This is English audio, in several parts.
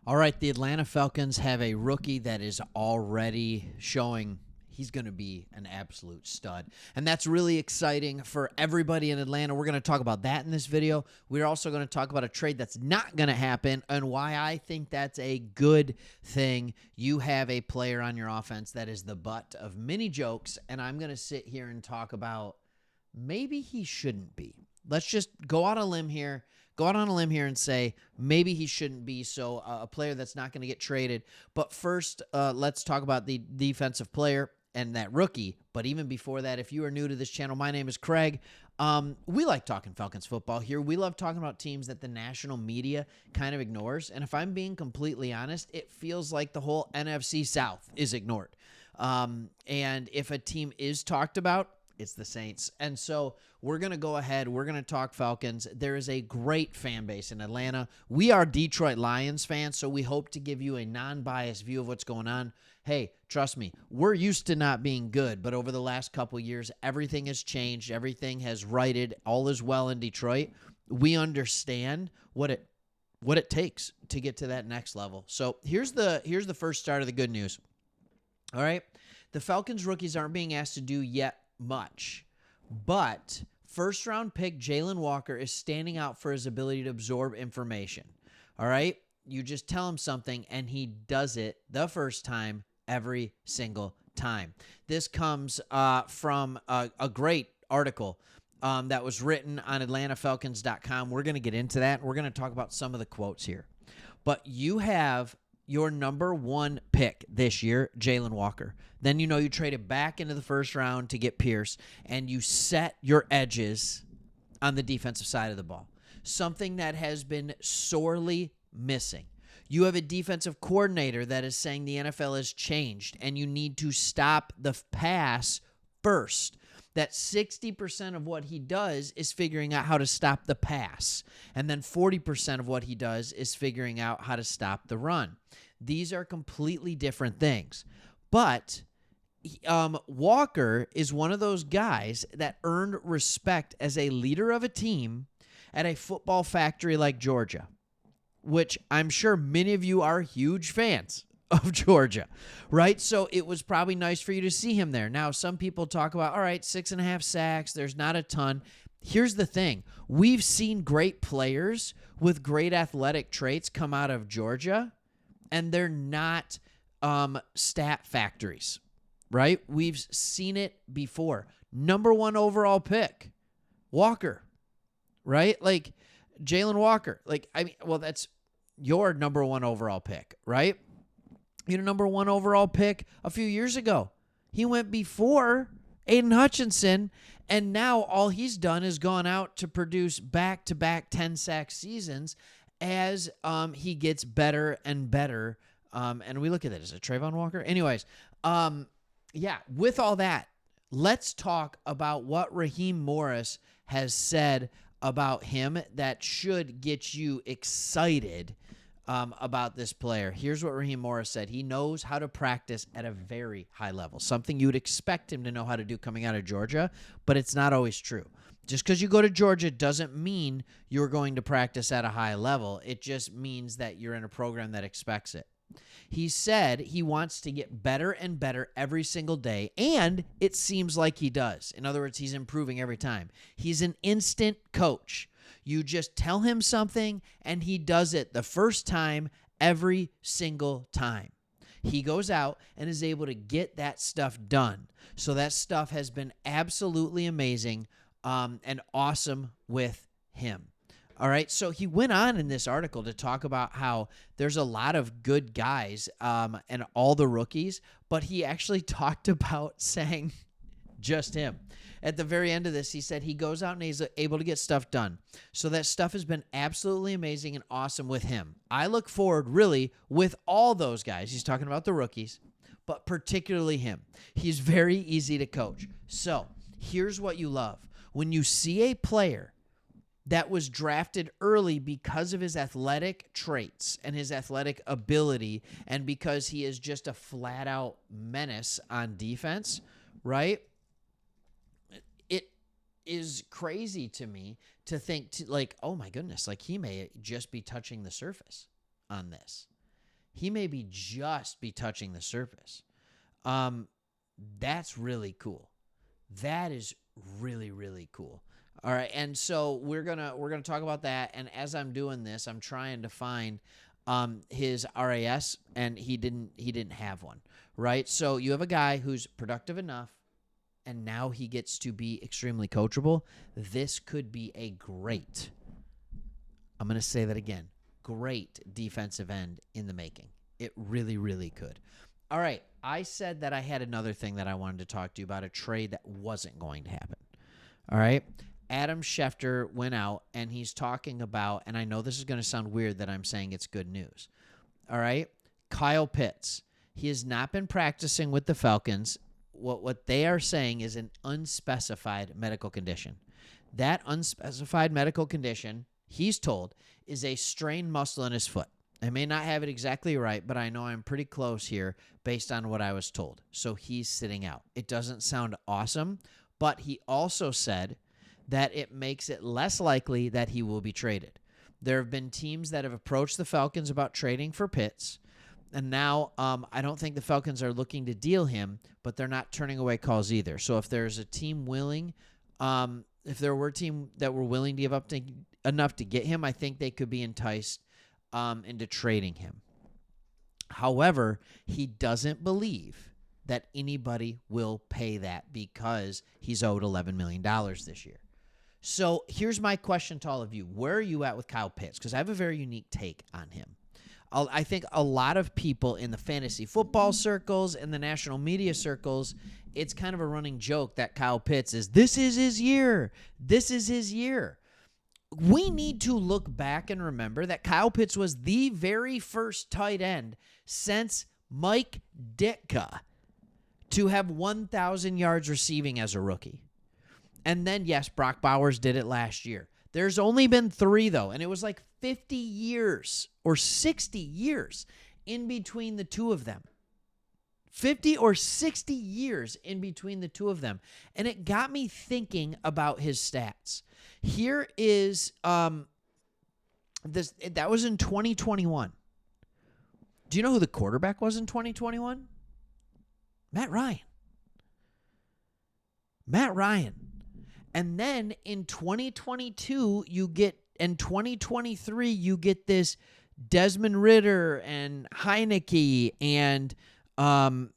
All right, the Atlanta Falcons have a rookie that is already showing he's going to be an absolute stud. And that's really exciting for everybody in Atlanta. We're going to talk about that in this video. We're also going to talk about a trade that's not going to happen and why I think that's a good thing. You have a player on your offense that is the butt of many jokes, and I'm going to sit here and talk about maybe he shouldn't be. Let's just go out on a limb here. Go out on a limb here and say maybe he shouldn't be. So a player that's not going to get traded. But first, let's talk about the defensive player and that rookie. But even before that, if you are new to this channel, my name is Craig. We like talking Falcons football here. We love talking about teams that the national media kind of ignores. And if I'm being completely honest, it feels like the whole NFC South is ignored. And if a team is talked about, it's the Saints. And so we're going to go ahead. We're going to talk Falcons. There is a great fan base in Atlanta. We are Detroit Lions fans, so we hope to give you a non-biased view of what's going on. Hey, trust me, we're used to not being good, but over the last couple years, everything has changed. Everything has righted. All is well in Detroit. We understand what it takes to get to that next level. So here's the first start of the good news. All right? The Falcons rookies aren't being asked to do yet much, but first-round pick Jaylen Walker is standing out for his ability to absorb information. All right? You just tell him something, and he does it the first time every single time. This comes from a great article that was written on AtlantaFalcons.com. We're going to get into that. We're going to talk about some of the quotes here. But you have your number one pick this year, Jaylen Walker. Then you traded back into the first round to get Pierce, and you set your edges on the defensive side of the ball, something that has been sorely missing. You have a defensive coordinator that is saying the NFL has changed, and you need to stop the pass first. That 60% of what he does is figuring out how to stop the pass. And then 40% of what he does is figuring out how to stop the run. These are completely different things. But Walker is one of those guys that earned respect as a leader of a team at a football factory like Georgia, which I'm sure many of you are huge fans of Georgia, right? So it was probably nice for you to see him there. Now, some people talk about, all right, 6.5 sacks. There's not a ton. Here's the thing. We've seen great players with great athletic traits come out of Georgia, and they're not stat factories, right? We've seen it before. Number one overall pick, Walker, right? Like Jaylen Walker. That's your number one overall pick, right? You had a number one overall pick a few years ago. He went before Aiden Hutchinson, and now all he's done is gone out to produce back-to-back 10-sack seasons as he gets better and better. And we look at it. Is it Trayvon Walker? Anyways, with all that, let's talk about what Raheem Morris has said about him that should get you excited about this player. Here's what Raheem Morris said. He knows how to practice at a very high level, something you would expect him to know how to do coming out of Georgia, but it's not always true. Just because you go to Georgia doesn't mean you're going to practice at a high level. It just means that you're in a program that expects it. He said he wants to get better and better every single day, and it seems like he does. In other words, he's improving every time. He's an instant coach. You just tell him something, and he does it the first time every single time. He goes out and is able to get that stuff done. So that stuff has been absolutely amazing and awesome with him. All right, so he went on in this article to talk about how there's a lot of good guys and all the rookies, but he actually talked about saying just him. At the very end of this, he said he goes out and he's able to get stuff done. So that stuff has been absolutely amazing and awesome with him. I look forward, really, with all those guys. He's talking about the rookies, but particularly him. He's very easy to coach. So here's what you love. When you see a player that was drafted early because of his athletic traits and his athletic ability and because he is just a flat-out menace on defense, right? It is crazy to me to think, oh, my goodness, like he may just be touching the surface on this. he may be touching the surface. That's really cool. That is really, really cool. All right, and so we're gonna talk about that. And as I'm doing this, I'm trying to find his RAS, and he didn't have one. Right, so you have a guy who's productive enough, and now he gets to be extremely coachable. This could be a great. I'm gonna say that again. Great defensive end in the making. It really, really could. All right, I said that I had another thing that I wanted to talk to you about, a trade that wasn't going to happen. All right, Adam Schefter went out, and he's talking about, and I know this is going to sound weird that I'm saying it's good news. All right, Kyle Pittz. He has not been practicing with the Falcons. What they are saying is an unspecified medical condition. That unspecified medical condition, he's told, is a strained muscle in his foot. I may not have it exactly right, but I know I'm pretty close here based on what I was told. So he's sitting out. It doesn't sound awesome, but he also said that it makes it less likely that he will be traded. There have been teams that have approached the Falcons about trading for Pittz, and now I don't think the Falcons are looking to deal him, but they're not turning away calls either. So if there's a team willing, if there were a team that were willing to give up enough to get him, I think they could be enticed into trading him. However, he doesn't believe that anybody will pay that because he's owed $11 million this year. So here's my question to all of you. Where are you at with Kyle Pittz? Because I have a very unique take on him. I think a lot of people in the fantasy football circles and the national media circles, it's kind of a running joke that Kyle Pittz this is his year. This is his year. We need to look back and remember that Kyle Pittz was the very first tight end since Mike Ditka to have 1,000 yards receiving as a rookie. And then, yes, Brock Bowers did it last year. There's only been 3, though, and it was like 50 years or 60 years in between the two of them. 50 or 60 years in between the two of them. And it got me thinking about his stats. Here is that was in 2021. Do you know who the quarterback was in 2021? Matt Ryan. And then in 2022, in 2023, you get this Desmond Ridder and Heineke and I'm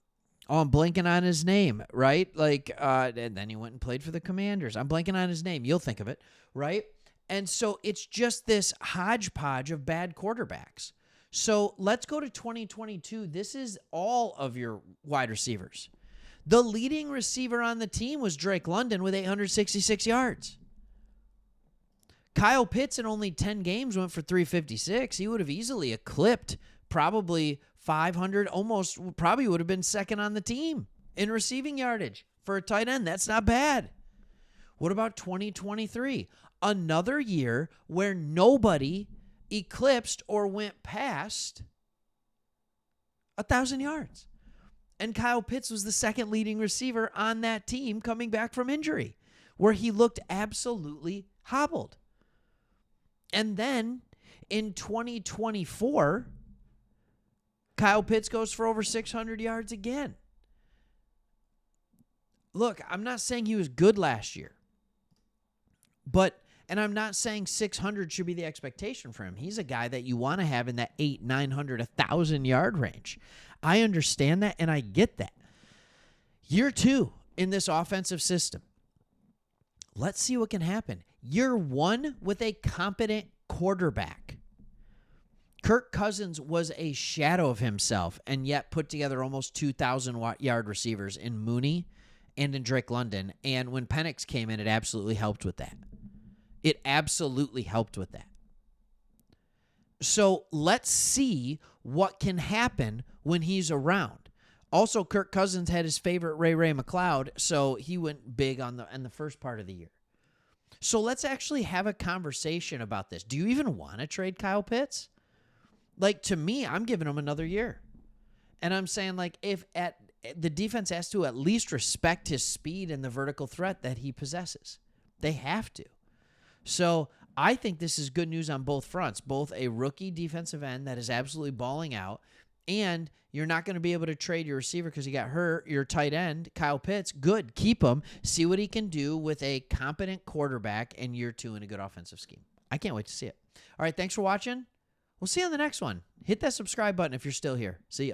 blanking on his name, right? And then he went and played for the Commanders. I'm blanking on his name. You'll think of it, right? And so it's just this hodgepodge of bad quarterbacks. So let's go to 2022. This is all of your wide receivers. The leading receiver on the team was Drake London with 866 yards. Kyle Pittz in only 10 games went for 356. He would have easily eclipsed probably 500, probably would have been second on the team in receiving yardage for a tight end. That's not bad. What about 2023? Another year where nobody eclipsed or went past 1,000 yards. And Kyle Pittz was the second leading receiver on that team coming back from injury, where he looked absolutely hobbled. And then in 2024, Kyle Pittz goes for over 600 yards again. Look, I'm not saying he was good last year, and I'm not saying 600 should be the expectation for him. He's a guy that you want to have in that 800, 900, 1,000 yard range. I understand that, and I get that. Year 2 in this offensive system. Let's see what can happen. Year 1 with a competent quarterback. Kirk Cousins was a shadow of himself and yet put together almost 2,000 yard receivers in Mooney and in Drake London. And when Penix came in, it absolutely helped with that. So let's see what can happen when he's around. Also, Kirk Cousins had his favorite Ray McLeod, so he went big in the first part of the year. So let's actually have a conversation about this. Do you even want to trade Kyle Pittz? To me, I'm giving him another year. And I'm saying, if the defense has to at least respect his speed and the vertical threat that he possesses. They have to. So I think this is good news on both fronts. Both a rookie defensive end that is absolutely balling out And you're not going to be able to trade your receiver because he got hurt. Your tight end, Kyle Pittz, good. Keep him. See what he can do with a competent quarterback in year 2 in a good offensive scheme. I can't wait to see it. All right, thanks for watching. We'll see you on the next one. Hit that subscribe button if you're still here. See ya.